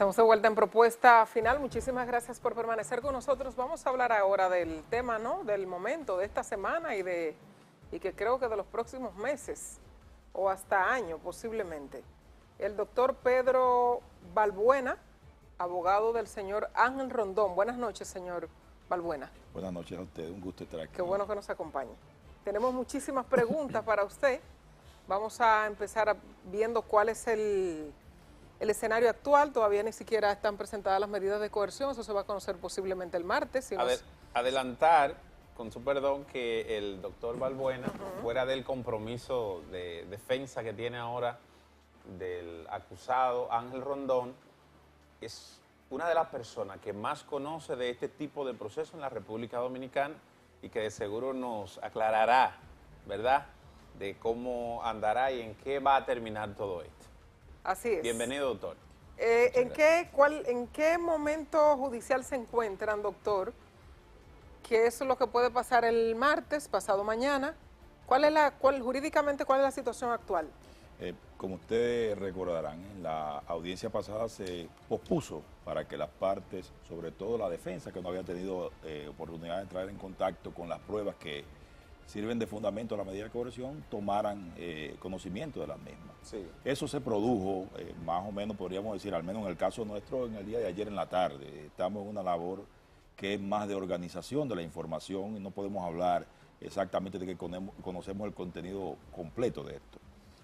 Estamos de vuelta en Propuesta Final. Muchísimas gracias por permanecer con nosotros. Vamos a hablar ahora del tema, ¿no?, del momento, de esta semana y que creo que de los próximos meses o hasta año posiblemente. El doctor Pedro Balbuena, abogado del señor Ángel Rondón. Buenas noches, señor Balbuena. Buenas noches a usted, un gusto estar aquí. Qué bueno que nos acompañe. Tenemos muchísimas preguntas para usted. Vamos a empezar viendo cuál es el escenario actual. Todavía ni siquiera están presentadas las medidas de coerción, eso se va a conocer posiblemente el martes. Si adelantar, con su perdón, que el doctor Balbuena, fuera del compromiso de defensa que tiene ahora del acusado Ángel Rondón, es una de las personas que más conoce de este tipo de proceso en la República Dominicana y que de seguro nos aclarará, ¿verdad?, de cómo andará y en qué va a terminar todo esto. Así es. Bienvenido, doctor. ¿En qué momento judicial se encuentran, doctor? ¿Qué es lo que puede pasar el martes, pasado mañana? Jurídicamente, cuál es la situación actual? Como ustedes recordarán, en la audiencia pasada se pospuso para que las partes, sobre todo la defensa, que no había tenido oportunidad de entrar en contacto con las pruebas que sirven de fundamento a la medida de coerción, tomaran conocimiento de las mismas. Sí. Eso se produjo, más o menos podríamos decir, al menos en el caso nuestro, en el día de ayer en la tarde. Estamos en una labor que es más de organización de la información y no podemos hablar exactamente de que conocemos el contenido completo de esto.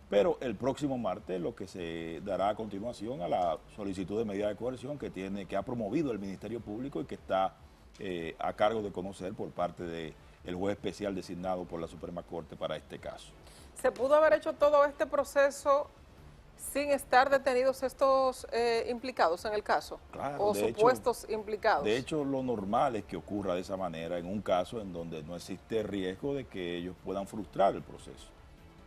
Pero el próximo martes lo que se dará a continuación a la solicitud de medida de coerción que ha promovido el Ministerio Público y que está a cargo de conocer por parte del juez especial designado por la Suprema Corte para este caso. ¿Se pudo haber hecho todo este proceso sin estar detenidos estos implicados en el caso? Claro, o supuestos implicados. De hecho, lo normal es que ocurra de esa manera en un caso en donde no existe riesgo de que ellos puedan frustrar el proceso.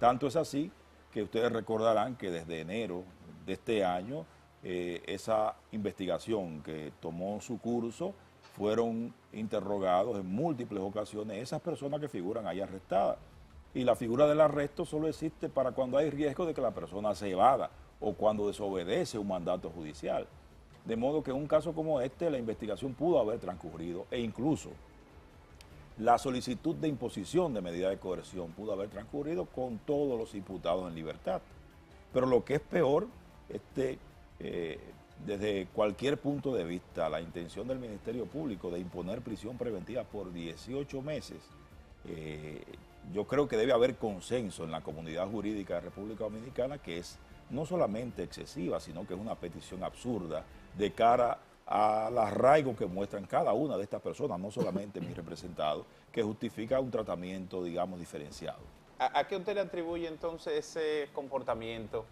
Tanto es así que ustedes recordarán que desde enero de este año esa investigación que tomó su curso, fueron interrogados en múltiples ocasiones esas personas que figuran ahí arrestadas. Y la figura del arresto solo existe para cuando hay riesgo de que la persona se evada o cuando desobedece un mandato judicial. De modo que en un caso como este la investigación pudo haber transcurrido e incluso la solicitud de imposición de medida de coerción pudo haber transcurrido con todos los imputados en libertad. Pero lo que es peor, desde cualquier punto de vista, la intención del Ministerio Público de imponer prisión preventiva por 18 meses, yo creo que debe haber consenso en la comunidad jurídica de República Dominicana que es no solamente excesiva, sino que es una petición absurda de cara al arraigo que muestran cada una de estas personas, no solamente mis representados, que justifica un tratamiento, digamos, diferenciado. ¿A qué usted le atribuye entonces ese comportamiento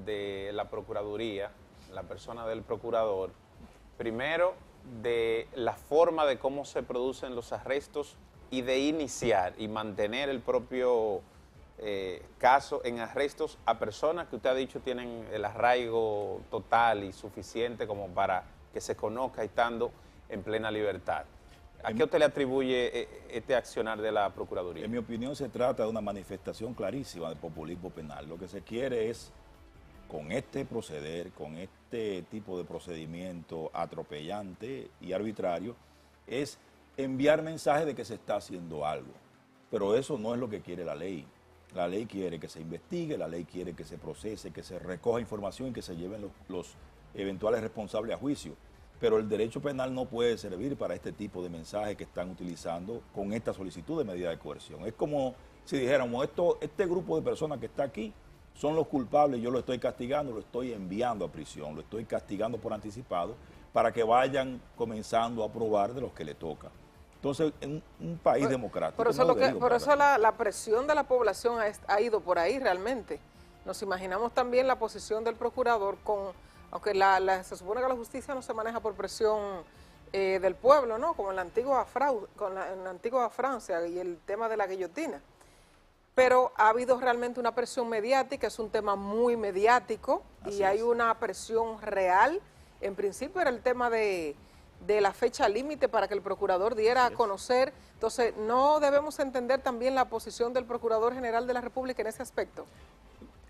de la Procuraduría, la persona del procurador, primero de la forma de cómo se producen los arrestos y de iniciar y mantener el propio caso en arrestos a personas que usted ha dicho tienen el arraigo total y suficiente como para que se conozca estando en plena libertad? ¿A qué usted le atribuye este accionar de la Procuraduría? En mi opinión se trata de una manifestación clarísima de populismo penal. Lo que se quiere es, con este proceder, con este tipo de procedimiento atropellante y arbitrario, es enviar mensajes de que se está haciendo algo. Pero eso no es lo que quiere la ley. La ley quiere que se investigue, la ley quiere que se procese, que se recoja información y que se lleven los eventuales responsables a juicio. Pero el derecho penal no puede servir para este tipo de mensajes que están utilizando con esta solicitud de medida de coerción. Es como si dijéramos, este grupo de personas que está aquí son los culpables, yo lo estoy castigando, lo estoy enviando a prisión, lo estoy castigando por anticipado para que vayan comenzando a probar de los que le toca. Entonces, en un país democrático... Por eso la presión de la población ha ido por ahí realmente. Nos imaginamos también la posición del procurador aunque se supone que la justicia no se maneja por presión del pueblo, ¿no? Como en la antigua Francia y el tema de la guillotina. Pero ha habido realmente una presión mediática, es un tema muy mediático y hay una presión real. En principio era el tema de la fecha límite para que el procurador diera a conocer. Entonces, ¿no debemos entender también la posición del Procurador General de la República en ese aspecto?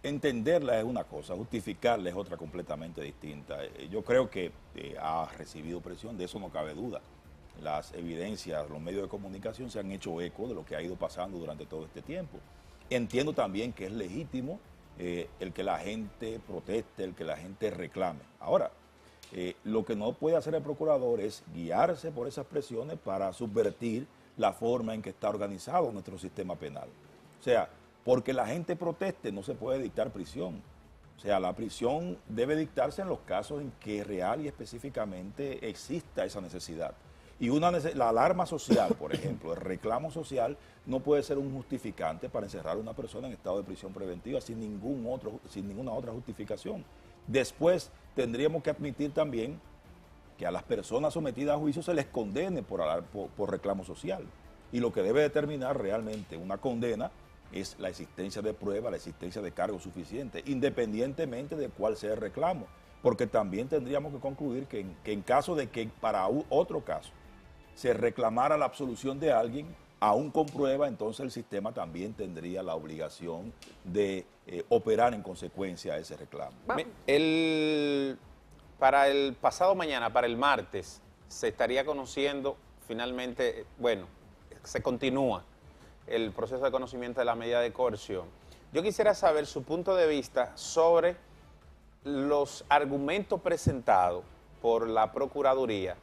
entenderla es una cosa, justificarla es otra completamente distinta. Yo creo que ha recibido presión, de eso no cabe duda. Las evidencias, los medios de comunicación se han hecho eco de lo que ha ido pasando durante todo este tiempo. Entiendo también que es legítimo el que la gente proteste, el que la gente reclame. Ahora, lo que no puede hacer el procurador es guiarse por esas presiones para subvertir la forma en que está organizado nuestro sistema penal. O sea, porque la gente proteste no se puede dictar prisión. O sea, la prisión debe dictarse en los casos en que real y específicamente exista esa necesidad. Y la alarma social, por ejemplo, el reclamo social no puede ser un justificante para encerrar a una persona en estado de prisión preventiva sin ninguna otra justificación. Después tendríamos que admitir también que a las personas sometidas a juicio se les condene por reclamo social. Y lo que debe determinar realmente una condena es la existencia de prueba, la existencia de cargos suficientes, independientemente de cuál sea el reclamo. Porque también tendríamos que concluir que en caso de que para otro caso se reclamara la absolución de alguien, aún con prueba, entonces el sistema también tendría la obligación de operar en consecuencia a ese reclamo. Para el pasado mañana, para el martes, se estaría conociendo finalmente, bueno, se continúa el proceso de conocimiento de la medida de coerción. Yo quisiera saber su punto de vista sobre los argumentos presentados por la Procuraduría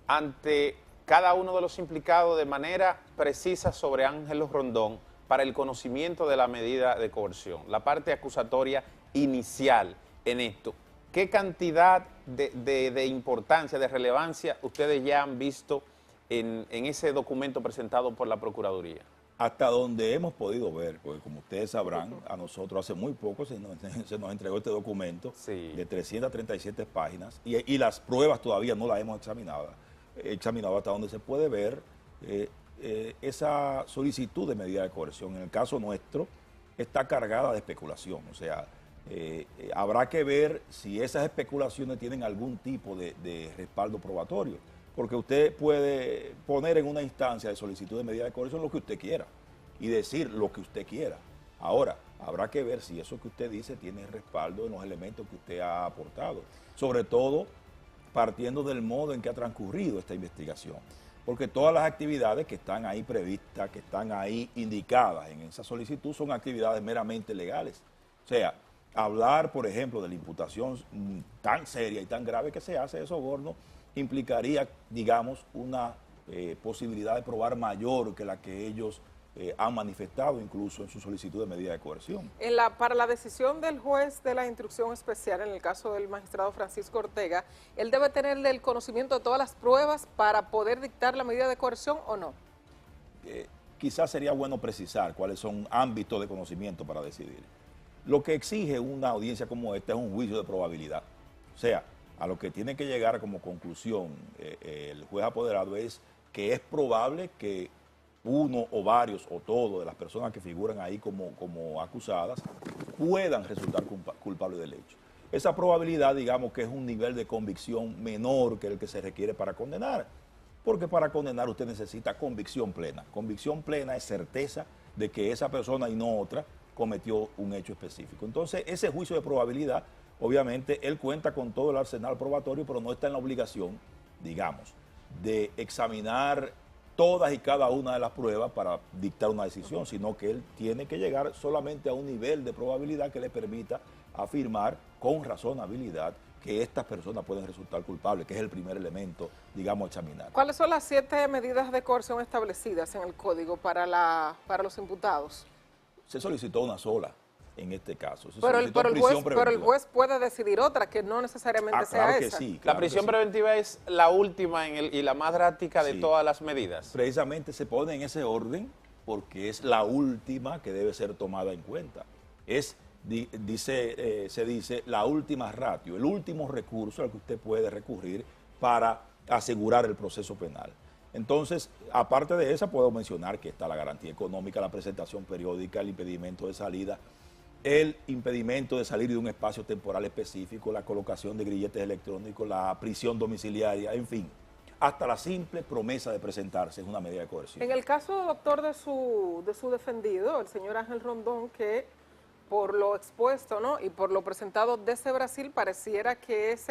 ante cada uno de los implicados de manera precisa sobre Ángel Rondón para el conocimiento de la medida de coerción, la parte acusatoria inicial en esto. ¿Qué cantidad de importancia, de relevancia ustedes ya han visto en ese documento presentado por la Procuraduría? Hasta donde hemos podido ver, porque como ustedes sabrán, a nosotros hace muy poco se nos entregó este documento de 337 páginas y las pruebas todavía no las hemos examinado hasta donde se puede ver esa solicitud de medida de coerción. En el caso nuestro está cargada de especulación, o sea, habrá que ver si esas especulaciones tienen algún tipo de respaldo probatorio, porque usted puede poner en una instancia de solicitud de medida de coerción lo que usted quiera y decir lo que usted quiera. Ahora, habrá que ver si eso que usted dice tiene respaldo en los elementos que usted ha aportado, sobre todo partiendo del modo en que ha transcurrido esta investigación, porque todas las actividades que están ahí previstas, que están ahí indicadas en esa solicitud son actividades meramente legales. O sea, hablar, por ejemplo, de la imputación tan seria y tan grave que se hace de soborno implicaría, digamos, una posibilidad de probar mayor que la que ellos han manifestado incluso en su solicitud de medida de coerción. Para la decisión del juez de la instrucción especial, en el caso del magistrado Francisco Ortega, ¿él debe tener el conocimiento de todas las pruebas para poder dictar la medida de coerción o no? Quizás sería bueno precisar cuáles son ámbitos de conocimiento para decidir. Lo que exige una audiencia como esta es un juicio de probabilidad. O sea, a lo que tiene que llegar como conclusión el juez apoderado es que es probable que uno o varios o todos de las personas que figuran ahí como acusadas puedan resultar culpables del hecho. Esa probabilidad, digamos que es un nivel de convicción menor que el que se requiere para condenar, porque para condenar usted necesita convicción plena. Convicción plena es certeza de que esa persona y no otra cometió un hecho específico. Entonces, ese juicio de probabilidad, obviamente, él cuenta con todo el arsenal probatorio, pero no está en la obligación, digamos, de examinar todas y cada una de las pruebas para dictar una decisión, sino que él tiene que llegar solamente a un nivel de probabilidad que le permita afirmar con razonabilidad que estas personas pueden resultar culpables, que es el primer elemento, digamos, a examinar. ¿Cuáles son las 7 medidas de coerción establecidas en el Código para los imputados? Se solicitó una sola en este caso. Pero el juez puede decidir otra, que no necesariamente sea claro que esa. sí, la prisión preventiva es la última y la más drástica de todas las medidas. Precisamente se pone en ese orden porque es la última que debe ser tomada en cuenta. Se dice la última ratio, el último recurso al que usted puede recurrir para asegurar el proceso penal. Entonces, aparte de esa, puedo mencionar que está la garantía económica, la presentación periódica, el impedimento de salida, el impedimento de salir de un espacio temporal específico, la colocación de grilletes electrónicos, la prisión domiciliaria, en fin, hasta la simple promesa de presentarse es una medida de coerción. En el caso, doctor, de su defendido, el señor Ángel Rondón, que por lo expuesto, ¿no?, y por lo presentado desde Brasil, pareciera que es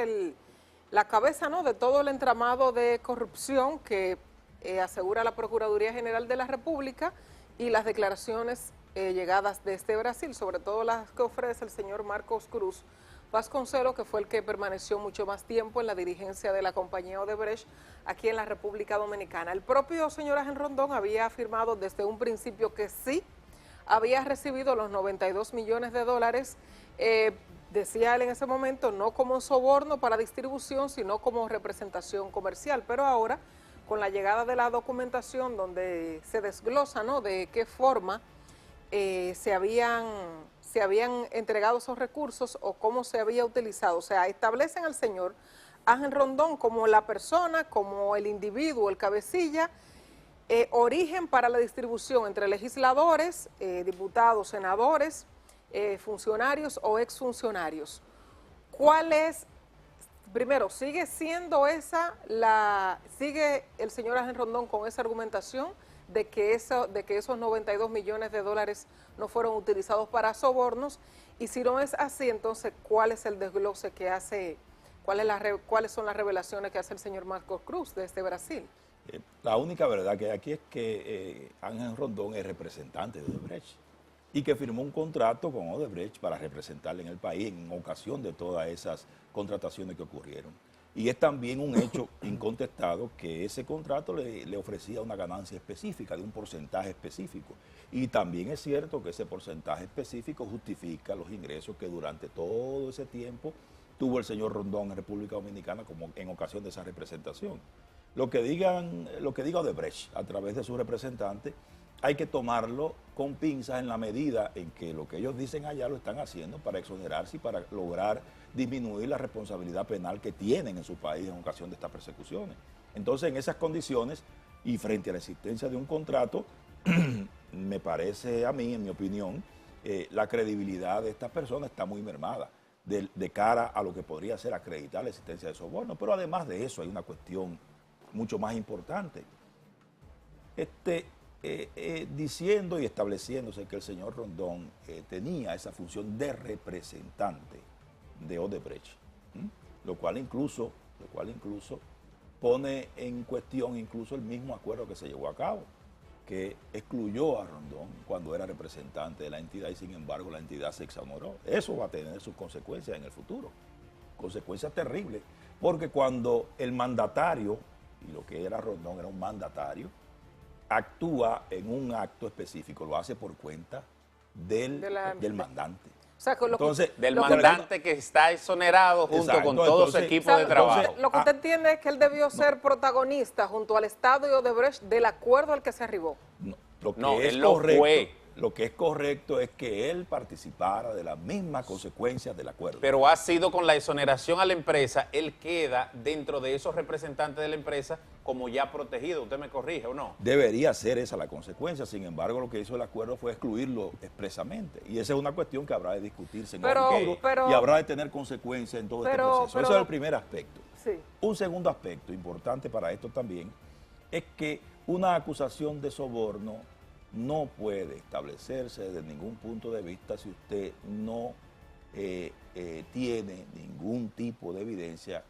la cabeza, ¿no?, de todo el entramado de corrupción que asegura la Procuraduría General de la República, y las declaraciones llegadas desde Brasil, sobre todo las que ofrece el señor Marcos Cruz Vasconcelos, que fue el que permaneció mucho más tiempo en la dirigencia de la compañía Odebrecht aquí en la República Dominicana. El propio señor Ángel Rondón había afirmado desde un principio que sí había recibido los 92 millones de dólares, decía él en ese momento, no como soborno para distribución, sino como representación comercial. Pero ahora, con la llegada de la documentación donde se desglosa, ¿no?, de qué forma se habían entregado esos recursos o cómo se había utilizado. O sea, establecen al señor Ángel Rondón como la persona, como el individuo, el cabecilla, origen para la distribución entre legisladores, diputados, senadores, funcionarios o exfuncionarios. ¿Cuál es, primero, sigue siendo sigue el señor Ángel Rondón con esa argumentación de que esos 92 millones de dólares no fueron utilizados para sobornos? Y si no es así, entonces, ¿cuál es el desglose que hace, cuáles son las revelaciones que hace el señor Marcos Cruz desde Brasil? La única verdad que hay aquí es que Ángel Rondón es representante de Odebrecht y que firmó un contrato con Odebrecht para representarle en el país en ocasión de todas esas contrataciones que ocurrieron. Y es también un hecho incontestado que ese contrato le ofrecía una ganancia específica, de un porcentaje específico. Y también es cierto que ese porcentaje específico justifica los ingresos que durante todo ese tiempo tuvo el señor Rondón en República Dominicana como en ocasión de esa representación. Lo que diga Odebrecht a través de su representante, hay que tomarlo con pinzas en la medida en que lo que ellos dicen allá lo están haciendo para exonerarse y para lograr disminuir la responsabilidad penal que tienen en su país en ocasión de estas persecuciones. Entonces, en esas condiciones y frente a la existencia de un contrato, me parece a mí, en mi opinión, la credibilidad de estas personas está muy mermada de cara a lo que podría ser acreditar la existencia de soborno. Pero además de eso hay una cuestión mucho más importante. Diciendo y estableciéndose que el señor Rondón tenía esa función de representante de Odebrecht, lo cual incluso pone en cuestión incluso el mismo acuerdo que se llevó a cabo, que excluyó a Rondón cuando era representante de la entidad y sin embargo la entidad se exoneró. Eso va a tener sus consecuencias en el futuro, consecuencias terribles, porque cuando el mandatario, y lo que era Rondón era un mandatario, actúa en un acto específico, lo hace por cuenta del mandante. O sea, del mandante que está exonerado junto con todo su equipo de trabajo. Lo que usted entiende es que él debió ser protagonista junto al Estado y Odebrecht del acuerdo al que se arribó. Lo que es correcto es que él participara de las mismas consecuencias del acuerdo. Pero ha sido con la exoneración a la empresa, él queda dentro de esos representantes de la empresa como ya protegido. ¿Usted me corrige o no? Debería ser esa la consecuencia. Sin embargo, lo que hizo el acuerdo fue excluirlo expresamente. Y esa es una cuestión que habrá de discutirse en el futuro y habrá de tener consecuencias en todo este proceso. Eso es el primer aspecto. Sí. Un segundo aspecto importante para esto también es que una acusación de soborno no puede establecerse desde ningún punto de vista si usted no tiene ningún tipo de evidencia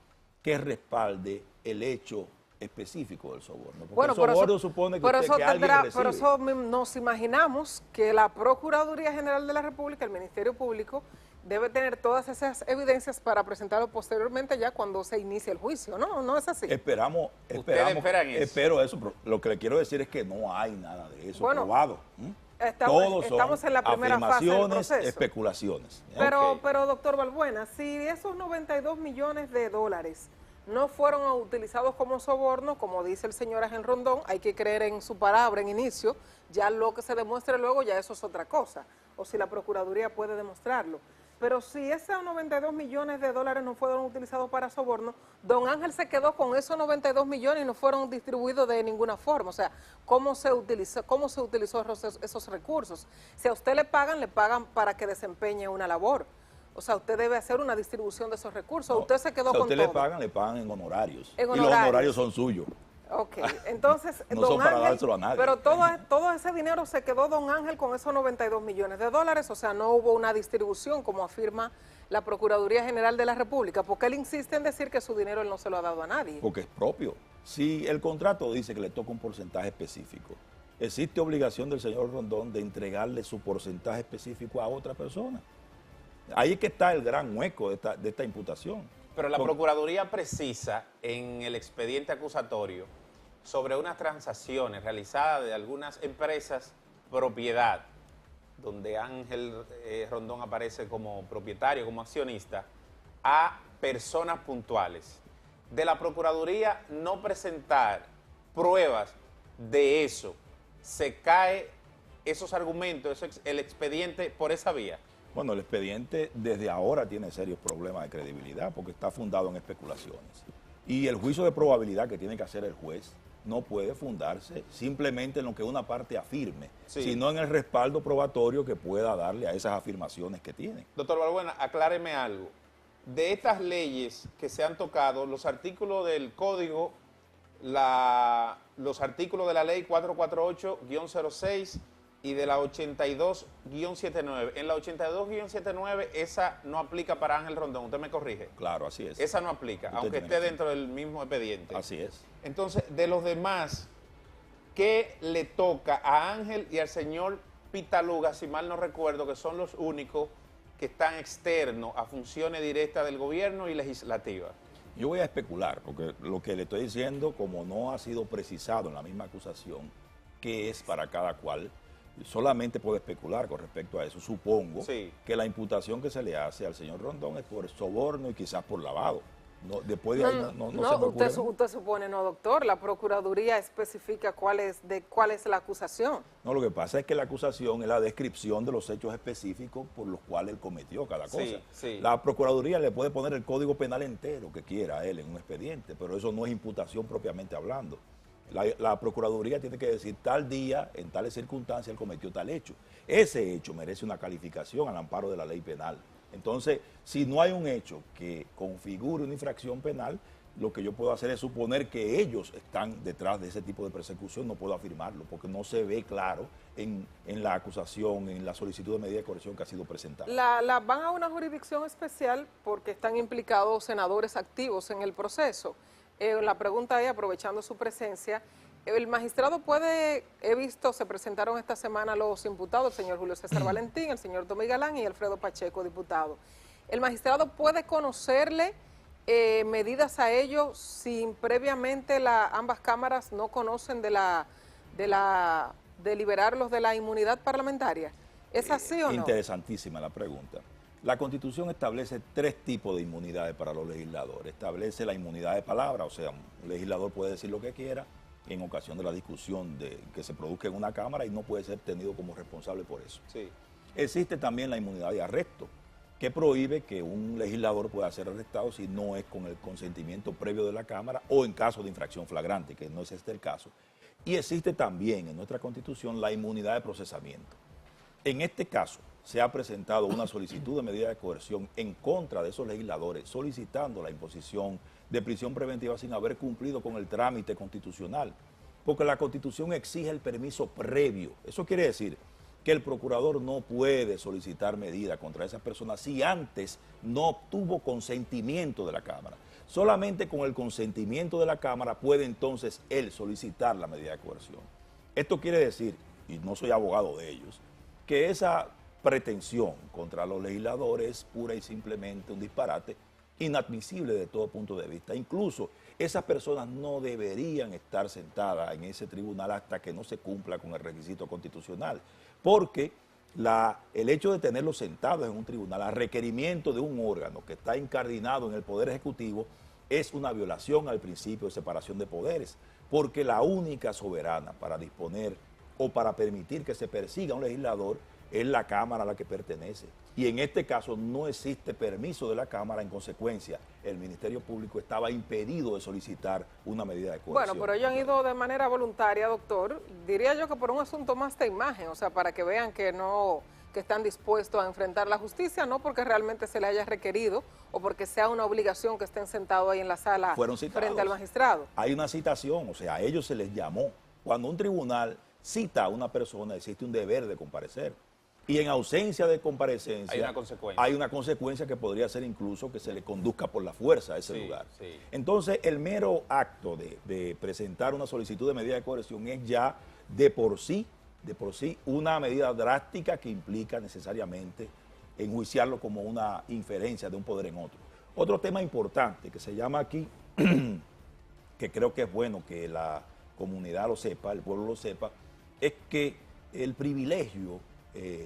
que respalde el hecho específico del soborno. Porque el soborno supone que alguien recibe. Por eso nos imaginamos que la Procuraduría General de la República, el Ministerio Público, debe tener todas esas evidencias para presentarlo posteriormente ya cuando se inicie el juicio, ¿no? ¿No es así? Esperamos, espero eso, pero lo que le quiero decir es que no hay nada de eso probado. Estamos en la primera fase del proceso. Especulaciones. Pero doctor Balbuena, si esos 92 millones de dólares no fueron utilizados como soborno, como dice el señor Ángel Rondón, hay que creer en su palabra en inicio, ya lo que se demuestre luego ya eso es otra cosa, o si la Procuraduría puede demostrarlo. Pero si esos 92 millones de dólares no fueron utilizados para soborno, don Ángel se quedó con esos 92 millones y no fueron distribuidos de ninguna forma. O sea, ¿cómo se utilizó esos recursos? Si a usted le pagan para que desempeñe una labor. O sea, usted debe hacer una distribución de esos recursos. Usted se quedó con todo. Le pagan en honorarios. Y los honorarios son suyos. Ok, entonces, No don son para Ángel, dárselo a nadie. pero todo ese dinero se quedó don Ángel con esos 92 millones de dólares, o sea, no hubo una distribución como afirma la Procuraduría General de la República, porque él insiste en decir que su dinero él no se lo ha dado a nadie. Porque es propio. Si el contrato dice que le toca un porcentaje específico, existe obligación del señor Rondón de entregarle su porcentaje específico a otra persona. Ahí es que está el gran hueco de esta imputación. Pero la Procuraduría precisa en el expediente acusatorio sobre unas transacciones realizadas de algunas empresas propiedad, donde Ángel Rondón aparece como propietario, como accionista, a personas puntuales. De la Procuraduría no presentar pruebas de eso, se cae esos argumentos, el expediente por esa vía. Bueno, el expediente desde ahora tiene serios problemas de credibilidad porque está fundado en especulaciones. Y el juicio de probabilidad que tiene que hacer el juez no puede fundarse simplemente en lo que una parte afirme, sino en el respaldo probatorio que pueda darle a esas afirmaciones que tiene. Doctor Balbuena, acláreme algo. De estas leyes que se han tocado, los artículos del código, los artículos de la ley 448-06 y de la 82-79. En la 82-79 esa no aplica para Ángel Rondón, usted me corrige. Claro, así es. Esa no aplica, aunque esté dentro del mismo expediente. Así es. Entonces, de los demás, ¿qué le toca a Ángel y al señor Pitaluga, si mal no recuerdo, que son los únicos que están externos a funciones directas del gobierno y legislativas? Yo voy a especular, porque lo que le estoy diciendo, como no ha sido precisado en la misma acusación, qué es para cada cual, solamente puedo especular con respecto a eso. Supongo que la imputación que se le hace al señor Rondón es por soborno y quizás por lavado. No, después de ahí no se me ocurre. Usted supone, no, doctor, la Procuraduría especifica cuál es la acusación. No, lo que pasa es que la acusación es la descripción de los hechos específicos por los cuales él cometió cada cosa. La Procuraduría le puede poner el código penal entero que quiera a él en un expediente, pero eso no es imputación propiamente hablando. La Procuraduría tiene que decir tal día, en tales circunstancias, él cometió tal hecho. Ese hecho merece una calificación al amparo de la ley penal. Entonces, si no hay un hecho que configure una infracción penal, lo que yo puedo hacer es suponer que ellos están detrás de ese tipo de persecución. No puedo afirmarlo porque no se ve claro en la acusación, en la solicitud de medida de coerción que ha sido presentada. Van a una jurisdicción especial porque están implicados senadores activos en el proceso. La pregunta es, aprovechando su presencia, el magistrado puede, he visto, se presentaron esta semana los imputados, el señor Julio César Valentín, el señor Tommy Galán y Alfredo Pacheco, diputado. ¿El magistrado puede conocerle medidas a ellos si previamente ambas cámaras no conocen de liberarlos de la inmunidad parlamentaria? ¿Es así o no? Interesantísima la pregunta. La Constitución establece 3 tipos de inmunidades para los legisladores. Establece la inmunidad de palabra, o sea, un legislador puede decir lo que quiera en ocasión de la discusión que se produzca en una Cámara y no puede ser tenido como responsable por eso. Existe también la inmunidad de arresto, que prohíbe que un legislador pueda ser arrestado si no es con el consentimiento previo de la Cámara o en caso de infracción flagrante, que no es este el caso. Y existe también en nuestra Constitución la inmunidad de procesamiento. En este caso, se ha presentado una solicitud de medida de coerción en contra de esos legisladores solicitando la imposición de prisión preventiva sin haber cumplido con el trámite constitucional, porque la Constitución exige el permiso previo. Eso quiere decir que el procurador no puede solicitar medida contra esas personas si antes no obtuvo consentimiento de la Cámara. Solamente con el consentimiento de la Cámara puede entonces él solicitar la medida de coerción. Esto quiere decir, y no soy abogado de ellos, que esa pretensión contra los legisladores es pura y simplemente un disparate inadmisible de todo punto de vista. Incluso esas personas no deberían estar sentadas en ese tribunal hasta que no se cumpla con el requisito constitucional, porque el hecho de tenerlos sentados en un tribunal a requerimiento de un órgano que está incardinado en el Poder Ejecutivo es una violación al principio de separación de poderes, porque la única soberana para disponer o para permitir que se persiga a un legislador es la Cámara a la que pertenece. Y en este caso no existe permiso de la Cámara, en consecuencia, el Ministerio Público estaba impedido de solicitar una medida de coerción. Bueno, pero ellos han ido de manera voluntaria, doctor, diría yo que por un asunto más de imagen, o sea, para que vean que no, que están dispuestos a enfrentar la justicia, no porque realmente se les haya requerido o porque sea una obligación que estén sentados ahí en la sala frente al magistrado. Hay una citación, o sea, a ellos se les llamó. Cuando un tribunal cita a una persona, existe un deber de comparecer. Y en ausencia de comparecencia, hay una consecuencia que podría ser incluso que se le conduzca por la fuerza a ese lugar. Sí. Entonces, el mero acto de presentar una solicitud de medida de coerción es ya de por sí una medida drástica que implica necesariamente enjuiciarlo como una inferencia de un poder en otro. Otro tema importante que se llama aquí, que creo que es bueno que la comunidad lo sepa, el pueblo lo sepa, es que el privilegio,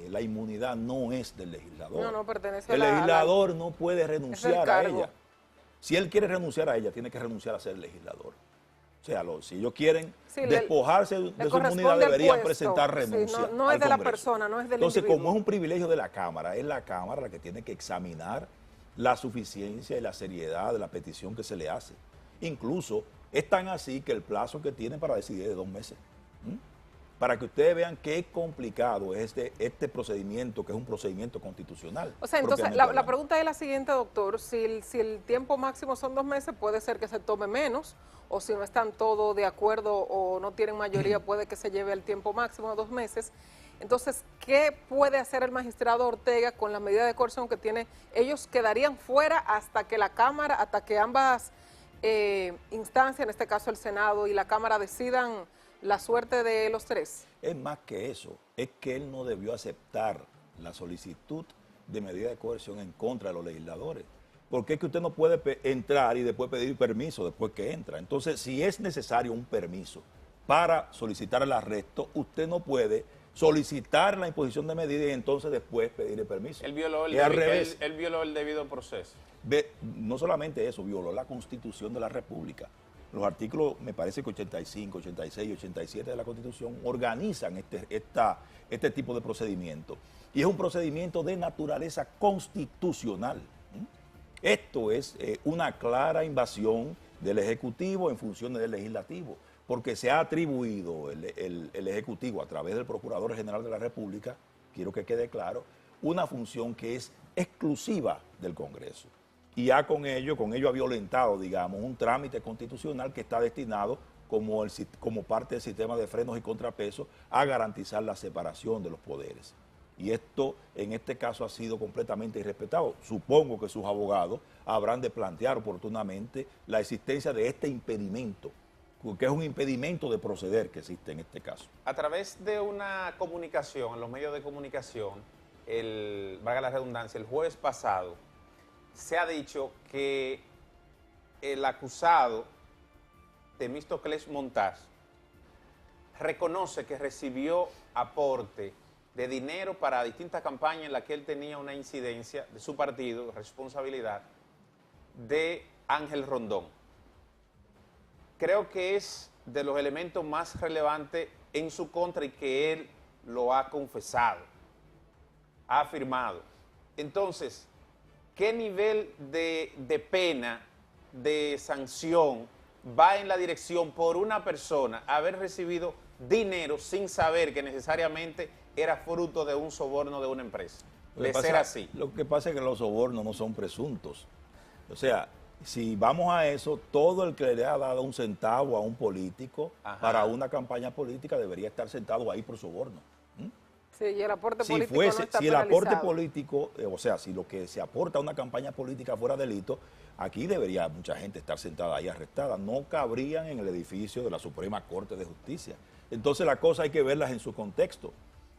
la inmunidad no es del legislador. No pertenece el legislador no puede renunciar a ella. Si él quiere renunciar a ella, tiene que renunciar a ser legislador. O sea, si ellos quieren despojarse de su inmunidad, deberían presentar renuncia. No es de la persona, no es del Entonces, individuo. como es un privilegio de la Cámara, es la Cámara la que tiene que examinar la suficiencia y la seriedad de la petición que se le hace. Incluso es tan así que el plazo que tienen para decidir es de 2 meses. Para que ustedes vean qué complicado es este procedimiento, que es un procedimiento constitucional. O sea, entonces la pregunta es la siguiente, doctor, si el tiempo máximo son 2 meses, puede ser que se tome menos, o si no están todos de acuerdo o no tienen mayoría, puede que se lleve el tiempo máximo de 2 meses. Entonces, ¿qué puede hacer el magistrado Ortega con la medida de coerción que tiene? Ellos quedarían fuera hasta que la Cámara, hasta que ambas instancias, en este caso el Senado y la Cámara, decidan la suerte de los 3. Es más que eso, es que él no debió aceptar la solicitud de medida de coerción en contra de los legisladores. Porque es que usted no puede entrar y después pedir permiso después que entra. Entonces, si es necesario un permiso para solicitar el arresto, usted no puede solicitar la imposición de medida y entonces después pedir el permiso. Él violó el debido proceso. No solamente eso, violó la Constitución de la República. Los artículos, me parece que 85, 86 y 87 de la Constitución organizan este tipo de procedimiento. Y es un procedimiento de naturaleza constitucional. Esto es una clara invasión del Ejecutivo en funciones del Legislativo, porque se ha atribuido el Ejecutivo a través del Procurador General de la República, quiero que quede claro, una función que es exclusiva del Congreso. Y ya con ello ha violentado, digamos, un trámite constitucional que está destinado como parte del sistema de frenos y contrapesos a garantizar la separación de los poderes. Y esto, en este caso, ha sido completamente irrespetado. Supongo que sus abogados habrán de plantear oportunamente la existencia de este impedimento, que es un impedimento de proceder que existe en este caso. A través de una comunicación, en los medios de comunicación, valga la redundancia, el jueves pasado, se ha dicho que el acusado, Temístocles Montaz, reconoce que recibió aporte de dinero para distintas campañas en las que él tenía una incidencia de su partido, responsabilidad, de Ángel Rondón. Creo que es de los elementos más relevantes en su contra y que él lo ha confesado, ha afirmado. Entonces, ¿qué nivel de pena, de sanción va en la dirección por una persona haber recibido dinero sin saber que necesariamente era fruto de un soborno de una empresa? De ser así. Lo que pasa es que los sobornos no son presuntos. O sea, si vamos a eso, todo el que le ha dado un centavo a un político para una campaña política debería estar sentado ahí por soborno. Sí, y el aporte político no está penalizado. Si el aporte político, o sea, si lo que se aporta a una campaña política fuera delito, aquí debería mucha gente estar sentada ahí arrestada. No cabrían en el edificio de la Suprema Corte de Justicia. Entonces las cosas hay que verlas en su contexto.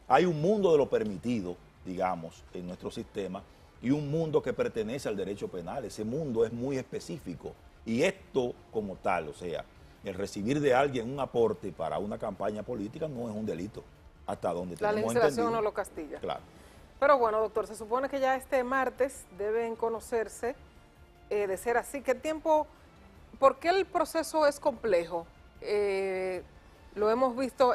Hay un mundo de lo permitido, digamos, en nuestro sistema, y un mundo que pertenece al derecho penal. Ese mundo es muy específico. Y esto como tal, o sea, el recibir de alguien un aporte para una campaña política no es un delito. Hasta donde la legislación no lo castiga. Claro. Pero bueno, doctor, se supone que ya este martes deben conocerse, de ser así. ¿Qué tiempo? ¿Por qué el proceso es complejo? Lo hemos visto,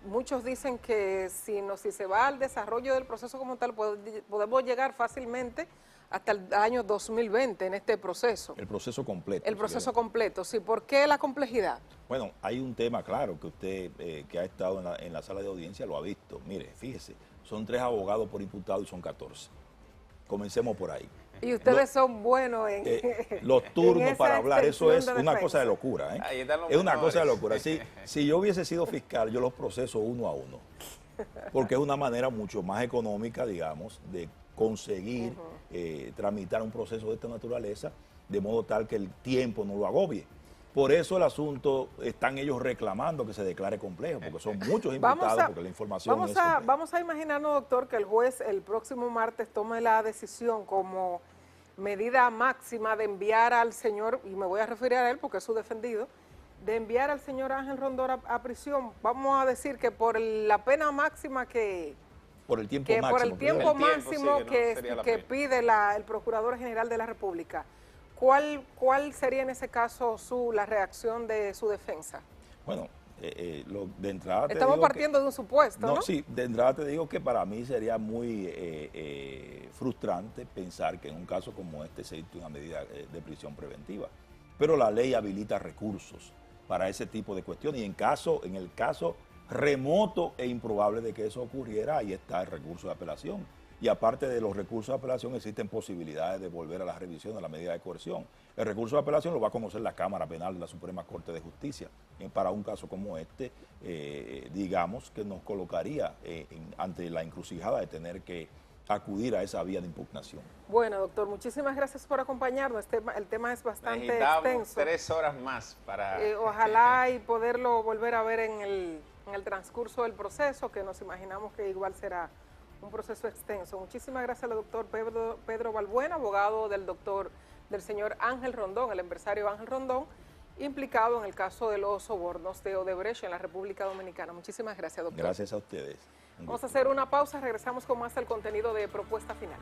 muchos dicen que si se va al desarrollo del proceso como tal, podemos llegar fácilmente hasta el año 2020 en este proceso. El proceso completo. El proceso completo, sí. ¿Por qué la complejidad? Bueno, hay un tema claro que usted, que ha estado en la sala de audiencia, lo ha visto. Mire, fíjese, son 3 abogados por imputado y son 14. Comencemos por ahí. Y ustedes son buenos en los turnos en para hablar, eso es extensión de una cosa de defensa. locura. Ahí están los Es una menores. cosa de locura. Si yo hubiese sido fiscal, yo los proceso uno a uno. Porque es una manera mucho más económica, digamos, de conseguir tramitar un proceso de esta naturaleza, de modo tal que el tiempo no lo agobie. Por eso el asunto, están ellos reclamando que se declare complejo, porque son muchos imputados, porque la información es compleja. Vamos a imaginarnos, doctor, que el juez el próximo martes tome la decisión como medida máxima de enviar al señor, y me voy a referir a él porque es su defendido, de enviar al señor Ángel Rondón a prisión. Vamos a decir que por la pena máxima por el tiempo máximo, por el tiempo máximo sí, que pide el Procurador General de la República. ¿Cuál sería en ese caso la reacción de su defensa? Bueno, de entrada estamos partiendo de un supuesto, ¿no? Sí, de entrada te digo que para mí sería muy frustrante pensar que en un caso como este se dicte una medida de prisión preventiva. Pero la ley habilita recursos para ese tipo de cuestiones y en el caso remoto e improbable de que eso ocurriera, ahí está el recurso de apelación. Y aparte de los recursos de apelación, existen posibilidades de volver a la revisión de la medida de coerción. El recurso de apelación lo va a conocer la Cámara Penal de la Suprema Corte de Justicia. Para un caso como este, digamos que nos colocaría ante la encrucijada de tener que acudir a esa vía de impugnación. Bueno, doctor, muchísimas gracias por acompañarnos. El tema es bastante extenso. 3 horas más para... Ojalá y poderlo volver a ver en el transcurso del proceso, que nos imaginamos que igual será un proceso extenso. Muchísimas gracias al doctor Pedro Balbuena, abogado del señor Ángel Rondón, el empresario Ángel Rondón, implicado en el caso de los sobornos de Odebrecht en la República Dominicana. Muchísimas gracias, doctor. Gracias a ustedes. Vamos a hacer una pausa, regresamos con más del contenido de Propuesta Final.